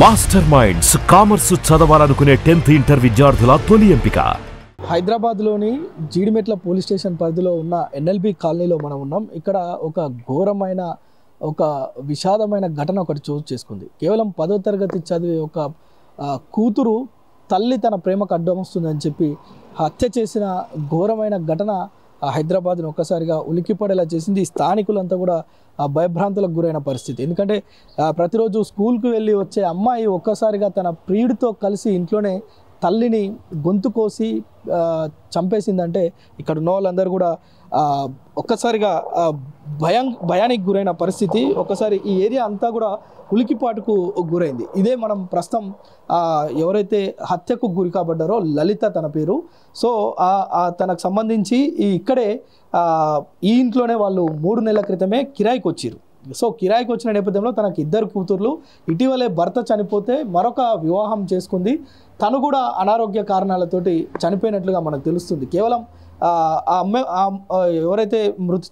Master minds commerce చదవాలనుకునే 10th inter విద్యార్థుల తొలి ఎంపిక. హైదరాబాద్లోని జీడిమెట్ల పోలీస్ స్టేషన్ పరిధిలో ఉన్న ఎన్ఎల్బి కాలనీలో మనం ఉన్నాం. ఇక్కడ ఒక ఘోరమైన విషాదమైన ఘటన ఒకటి చోటు చేసుకుంది. కేవలం 10వ తరగతి చదివే ఒక కూతురు తల్లి తన ప్రేమకు అడ్డం వస్తుందని చెప్పి హత్య చేసిన ఘోరమైన ఘటన హైదరాబాద్ను ఒక్కసారిగా ఉలిక్కిపడేలా చేసింది. స్థానికులంతా కూడా భయభ్రాంతులకు గురైన పరిస్థితి. ఎందుకంటే ప్రతిరోజు స్కూల్కి వెళ్ళి వచ్చే అమ్మాయి ఒక్కసారిగా తన ప్రియుడితో కలిసి ఇంట్లోనే తల్లిని గొంతు కోసి చంపేసిందంటే ఇక్కడ ఉన్న వాళ్ళందరూ కూడా ఒక్కసారిగా భయానికి గురైన పరిస్థితి. ఒక్కసారి ఈ ఏరియా అంతా కూడా ఉలికిపాటుకు గురైంది. ఇదే మనం ప్రస్తుతం ఎవరైతే హత్యకు గురి కాబడ్డారో లలిత తన పేరు. సో తనకు సంబంధించి ఇక్కడే ఈ ఇంట్లోనే వాళ్ళు 3 నెలల క్రితమే కిరాయికి వచ్చారు. సో కిరాయికి వచ్చిన నేపథ్యంలో తనకు 2 కూతుర్లు, ఇటీవలే భర్త చనిపోతే మరొక వివాహం చేసుకుంది. తను కూడా అనారోగ్య కారణాలతోటి చనిపోయినట్లుగా మనకు తెలుస్తుంది. కేవలం ఆ అమ్మాయి ఎవరైతే మృతి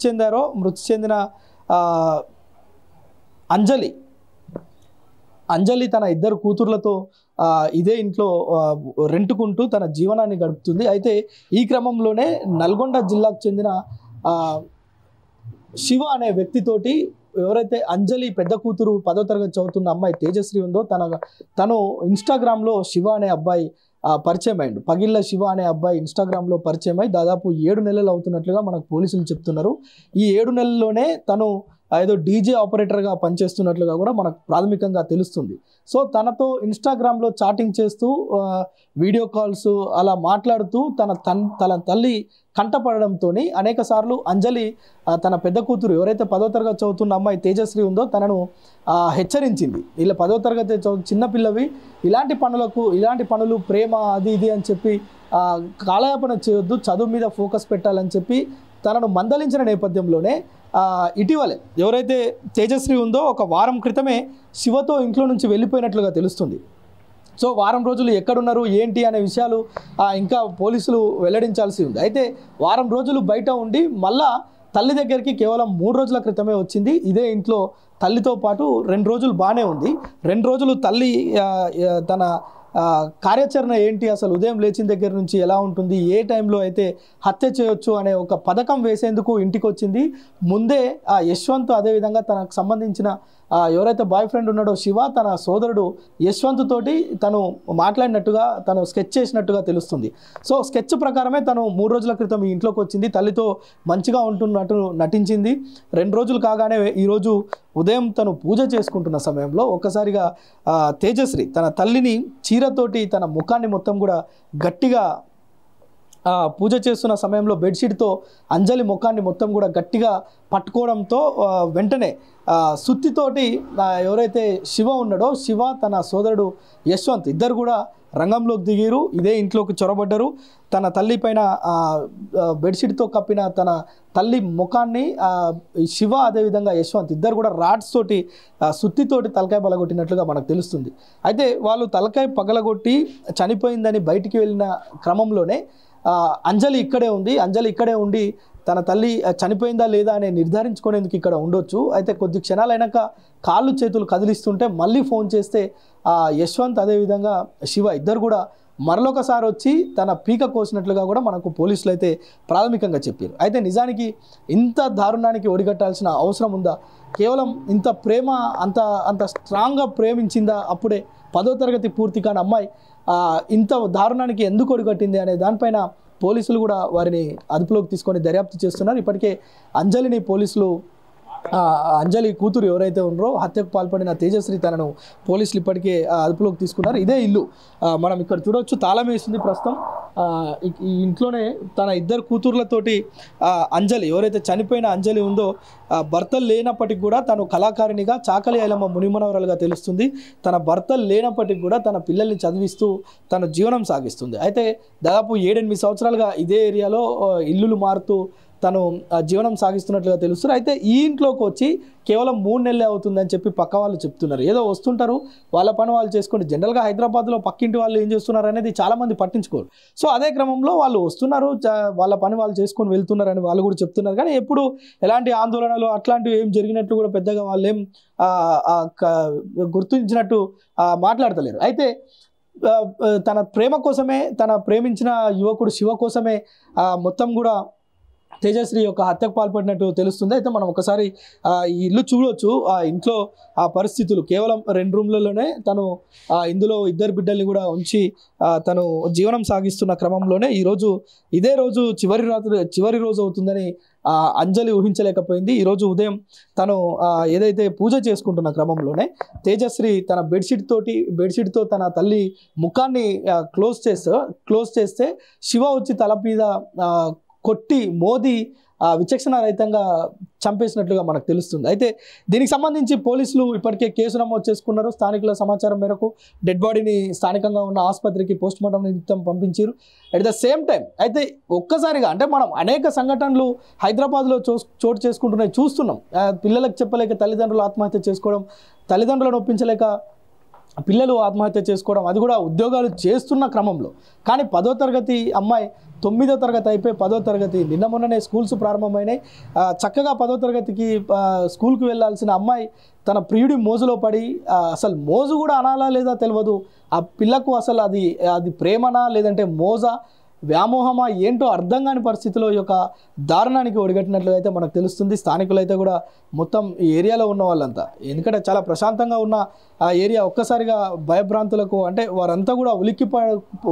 చెందిన అంజలి తన 2 కూతుర్లతో ఇదే ఇంట్లో రెంటుకుంటూ తన జీవనాన్ని గడుపుతుంది. అయితే ఈ క్రమంలోనే నల్గొండ జిల్లాకు చెందిన శివ అనే వ్యక్తితోటి ఎవరైతే అంజలి పెద్ద కూతురు 10వ తరగతి చదువుతున్న అమ్మాయి తేజశ్రీ ఉందో తను ఇన్స్టాగ్రామ్లో శివ అనే అబ్బాయి పరిచయం అయ్యిండు. పగిళ్ళ శివ అనే అబ్బాయి ఇన్స్టాగ్రామ్లో పరిచయం అయ్యి దాదాపు 7 నెలలు అవుతున్నట్లుగా మనకు పోలీసులు చెప్తున్నారు. ఈ 7 నెలల్లోనే తను ఏదో డీజే ఆపరేటర్గా పనిచేస్తున్నట్లుగా కూడా మనకు ప్రాథమికంగా తెలుస్తుంది. సో తనతో ఇన్స్టాగ్రామ్లో చాటింగ్ చేస్తూ వీడియో కాల్స్ అలా మాట్లాడుతూ తన తల్లి కంటపడడంతో అనేక సార్లు అంజలి తన పెద్ద కూతురు ఎవరైతే 10వ తరగతి చదువుతున్న అమ్మాయి తేజశ్రీ ఉందో తనను హెచ్చరించింది. ఇలా 10వ తరగతి చిన్నపిల్లవి ఇలాంటి పనులు ప్రేమ అది ఇది అని చెప్పి కాలయాపన చేయొద్దు, చదువు మీద ఫోకస్ పెట్టాలని చెప్పి తనను మందలించిన నేపథ్యంలోనే ఇటీవలే ఎవరైతే తేజశ్రీ ఉందో ఒక వారం క్రితమే శివతో ఇంట్లో నుంచి వెళ్ళిపోయినట్లుగా తెలుస్తుంది. సో వారం రోజులు ఎక్కడున్నారు ఏంటి అనే విషయాలు ఇంకా పోలీసులు వెల్లడించాల్సి ఉంది. అయితే వారం రోజులు బయట ఉండి మళ్ళా తల్లి దగ్గరికి కేవలం 3 రోజుల క్రితమే వచ్చింది. ఇదే ఇంట్లో తల్లితో పాటు 2 రోజులు బాగానే ఉంది. 2 రోజులు తల్లి తన కార్యాచరణ ఏంటి, అసలు ఉదయం లేచిన దగ్గర నుంచి ఎలా ఉంటుంది, ఏ టైంలో అయితే హత్య చేయొచ్చు అనే ఒక పథకం వేసేందుకు ఇంటికి వచ్చింది. ముందే యశ్వంత్ అదేవిధంగా తనకు సంబంధించిన ఎవరైతే బాయ్ ఫ్రెండ్ ఉన్నాడో శివ తన సోదరుడు యశ్వంత్ తోటి తను మాట్లాడినట్టుగా తను స్కెచ్ చేసినట్టుగా తెలుస్తుంది. సో స్కెచ్ ప్రకారమే తను 3 రోజుల క్రితం ఈ ఇంట్లోకి వచ్చింది. తల్లితో మంచిగా ఉంటున్నట్టు నటించింది. 2 రోజులు కాగానే ఈరోజు ఉదయం తను పూజ చేసుకుంటున్న సమయంలో ఒక్కసారిగా తేజశ్రీ తన తల్లిని చీరతోటి తన ముఖాన్ని మొత్తం కూడా గట్టిగా పూజ చేస్తున్న సమయంలో బెడ్షీట్తో అంజలి ముఖాన్ని మొత్తం కూడా గట్టిగా పట్టుకోవడంతో వెంటనే సుత్తితోటి ఎవరైతే శివ ఉన్నాడో శివ తన సోదరుడు యశ్వంత్ ఇద్దరు కూడా రంగంలోకి దిగిరు. ఇదే ఇంట్లోకి చొరబడ్డారు. తన తల్లి పైన బెడ్షీట్తో కప్పిన తన తల్లి ముఖాన్ని శివ అదేవిధంగా యశ్వంత్ ఇద్దరు కూడా రాడ్స్ తోటి సుత్తితోటి తలకాయ పగలగొట్టినట్లుగా మనకు తెలుస్తుంది. అయితే వాళ్ళు తలకాయ పగలగొట్టి చనిపోయిందని బయటికి వెళ్ళిన క్రమంలోనే అంజలి ఇక్కడే ఉండి తన తల్లి చనిపోయిందా లేదా అని నిర్ధారించుకునేందుకు ఇక్కడ ఉండొచ్చు. అయితే కొద్ది క్షణాలైనాక కాళ్ళు చేతులు కదిలిస్తుంటే మళ్ళీ ఫోన్ చేస్తే యశ్వంత్ అదేవిధంగా శివ ఇద్దరు కూడా మరొకసారి వచ్చి తన పీక కోసినట్లుగా కూడా మనకు పోలీసులు అయితే ప్రాథమికంగా చెప్పారు. అయితే నిజానికి ఇంత దారుణానికి ఒడిగట్టాల్సిన అవసరం ఉందా? కేవలం ఇంత ప్రేమ అంత స్ట్రాంగ్గా ప్రేమించిందా? అప్పుడే 10వ తరగతి పూర్తి కాని అమ్మాయి ఇంత దారుణానికి ఎందుకు ఒడిగట్టింది అనే దానిపైన పోలీసులు కూడా వారిని అదుపులోకి తీసుకొని దర్యాప్తు చేస్తున్నారు. ఇప్పటికే అంజలి కూతురు ఎవరైతే ఉన్నారో హత్యకు పాల్పడిన తేజశ్రీ తనను పోలీసులు ఇప్పటికే అదుపులోకి తీసుకున్నారు. ఇదే ఇల్లు మనం ఇక్కడ చూడవచ్చు, తాళం వేసింది ప్రస్తుతం. ఈ ఇంట్లోనే తన 2 కూతుర్లతోటి అంజలి ఎవరైతే చనిపోయిన అంజలి ఉందో భర్తలు లేనప్పటికి కూడా తను కళాకారిణిగా చాకలి ఐలమ్మ మునిమనవరాలుగా తెలుస్తుంది. తన భర్తలు లేనప్పటికి కూడా తన పిల్లల్ని చదివిస్తూ తన జీవనం సాగిస్తుంది. అయితే దాదాపు 7-8 సంవత్సరాలుగా ఇదే ఏరియాలో ఇల్లులు మారుతూ తను జీవనం సాగిస్తున్నట్లుగా తెలుస్తున్నారు. అయితే ఈ ఇంట్లోకి వచ్చి కేవలం 3 నెలలే అవుతుందని చెప్పి పక్క వాళ్ళు చెప్తున్నారు. ఏదో వస్తుంటారు, వాళ్ళ పని వాళ్ళు చేసుకుంటే, జనరల్గా హైదరాబాద్లో పక్కింటి వాళ్ళు ఏం చేస్తున్నారు అనేది చాలామంది పట్టించుకోరు. సో అదే క్రమంలో వాళ్ళు వస్తున్నారు, వాళ్ళ పని వాళ్ళు చేసుకొని వెళ్తున్నారని వాళ్ళు కూడా చెప్తున్నారు. కానీ ఎప్పుడు ఎలాంటి ఆందోళనలు అట్లాంటివి ఏం జరిగినట్లు కూడా పెద్దగా వాళ్ళు ఏం గుర్తించినట్టు మాట్లాడతలేరు. అయితే తన ప్రేమ కోసమే, తన ప్రేమించిన యువకుడు శివ కోసమే మొత్తం కూడా తేజశ్రీ యొక్క హత్యకు పాల్పడినట్టు తెలుస్తుంది. అయితే మనం ఒకసారి ఈ ఇల్లు చూడవచ్చు. ఆ ఇంట్లో ఆ పరిస్థితులు కేవలం 2 రూమ్లలోనే తను ఇందులో 2 బిడ్డల్ని కూడా ఉంచి తను జీవనం సాగిస్తున్న క్రమంలోనే ఈరోజు ఇదే రోజు చివరి రోజు అవుతుందని అంజలి ఊహించలేకపోయింది. ఈరోజు ఉదయం తను ఏదైతే పూజ చేసుకుంటున్న క్రమంలోనే తేజశ్రీ తన బెడ్షీట్తో తన తల్లి ముఖాన్ని క్లోజ్ చేస్తే శివ వచ్చి తల మీద కొట్టి మోదీ విచక్షణ రహితంగా చంపేసినట్లుగా మనకు తెలుస్తుంది. అయితే దీనికి సంబంధించి పోలీసులు ఇప్పటికే కేసు నమోదు చేసుకున్నారు. స్థానికుల సమాచారం మేరకు డెడ్ బాడీని స్థానికంగా ఉన్న ఆసుపత్రికి పోస్ట్మార్టం నిమిత్తం పంపించారు. అట్ ద సేమ్ టైం అయితే ఒక్కసారిగా అంటే మనం అనేక సంఘటనలు హైదరాబాద్లో చోటు చేసుకుంటున్నాయి చూస్తున్నాం. పిల్లలకు చెప్పలేక తల్లిదండ్రులు ఆత్మహత్య చేసుకోవడం, తల్లిదండ్రులను ఒప్పించలేక పిల్లలు ఆత్మహత్య చేసుకోవడం, అది కూడా ఉద్యోగాలు చేస్తున్న క్రమంలో. కానీ 10వ తరగతి అమ్మాయి 9వ తరగతి అయిపోయి 10వ తరగతి నిన్న మొన్ననే స్కూల్స్ ప్రారంభమైనాయి. చక్కగా 10వ తరగతికి స్కూల్కి వెళ్ళాల్సిన అమ్మాయి తన ప్రియుడి మోజులో పడి, అసలు మోజు కూడా అనాలా లేదా తెలియదు. ఆ పిల్లకు అసలు అది ప్రేమనా లేదంటే మోజా వ్యామోహమా ఏంటో అర్థం కాని పరిస్థితిలో ఈ యొక్క దారుణానికి ఒడిగట్టినట్లుగా అయితే మనకు తెలుస్తుంది. స్థానికులైతే కూడా మొత్తం ఈ ఏరియాలో ఉన్న వాళ్ళంతా, ఎందుకంటే చాలా ప్రశాంతంగా ఉన్న ఆ ఏరియా ఒక్కసారిగా భయభ్రాంతులకు అంటే వారంతా కూడా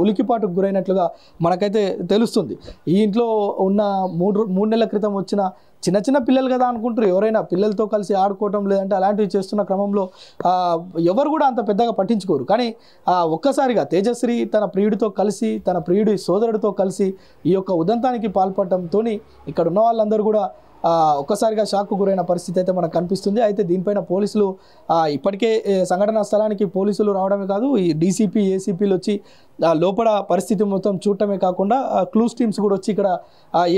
ఉలికిపాటుకు గురైనట్లుగా మనకైతే తెలుస్తుంది. ఈ ఇంట్లో ఉన్న 3 నెలల క్రితం వచ్చిన చిన్న పిల్లలు కదా అనుకుంటారు, ఎవరైనా పిల్లలతో కలిసి ఆడుకోవటం లేదంటే అలాంటివి చేస్తున్న క్రమంలో ఎవరు కూడా అంత పెద్దగా పట్టించుకోరు. కానీ ఒక్కసారిగా తేజశ్రీ తన ప్రియుడితో కలిసి, తన ప్రియుడి సోదరుడితో కలిసి ఈ యొక్క ఉదంతానికి పాల్పడటంతో ఇక్కడ ఉన్న వాళ్ళందరూ కూడా ఒక్కసారిగా షాక్కు గురైన పరిస్థితి అయితే మనకు కనిపిస్తుంది. అయితే దీనిపైన పోలీసులు ఇప్పటికే సంఘటనా స్థలానికి పోలీసులు రావడమే కాదు, ఈ డీసీపీ ఏసీపీలు వచ్చి లోపల పరిస్థితి మొత్తం చూడటమే కాకుండా క్లూస్ టీమ్స్ కూడా వచ్చి ఇక్కడ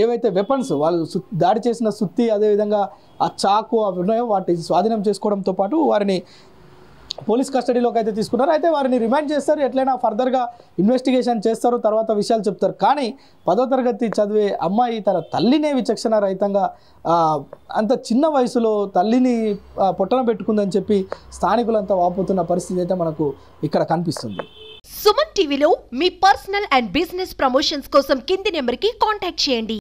ఏవైతే వెపన్స్ వాళ్ళు దాడి చేసిన సుత్తి, అదేవిధంగా ఆ చాకు అవి ఉన్నాయో వాటి స్వాధీనం చేసుకోవడంతో పాటు వారిని పోలీస్ కస్టడీలోకి అయితే తీసుకున్నారు. అయితే వారిని రిమాండ్ చేస్తారు, ఎట్లయినా ఫర్దర్గా ఇన్వెస్టిగేషన్ చేస్తారు, తర్వాత విషయాలు చెప్తారు. కానీ 10వ తరగతి చదివే అమ్మాయి తన తల్లినే విచక్షణ రహితంగా అంత చిన్న వయసులో తల్లిని పొట్టన పెట్టుకుందని చెప్పి స్థానికులంతా వాపోతున్న పరిస్థితి అయితే మనకు ఇక్కడ కనిపిస్తుంది. సుమన్ టీవీలో మీ పర్సనల్ అండ్ బిజినెస్ ప్రమోషన్స్ కోసం కింది నెంబర్కి కాంటాక్ట్ చేయండి.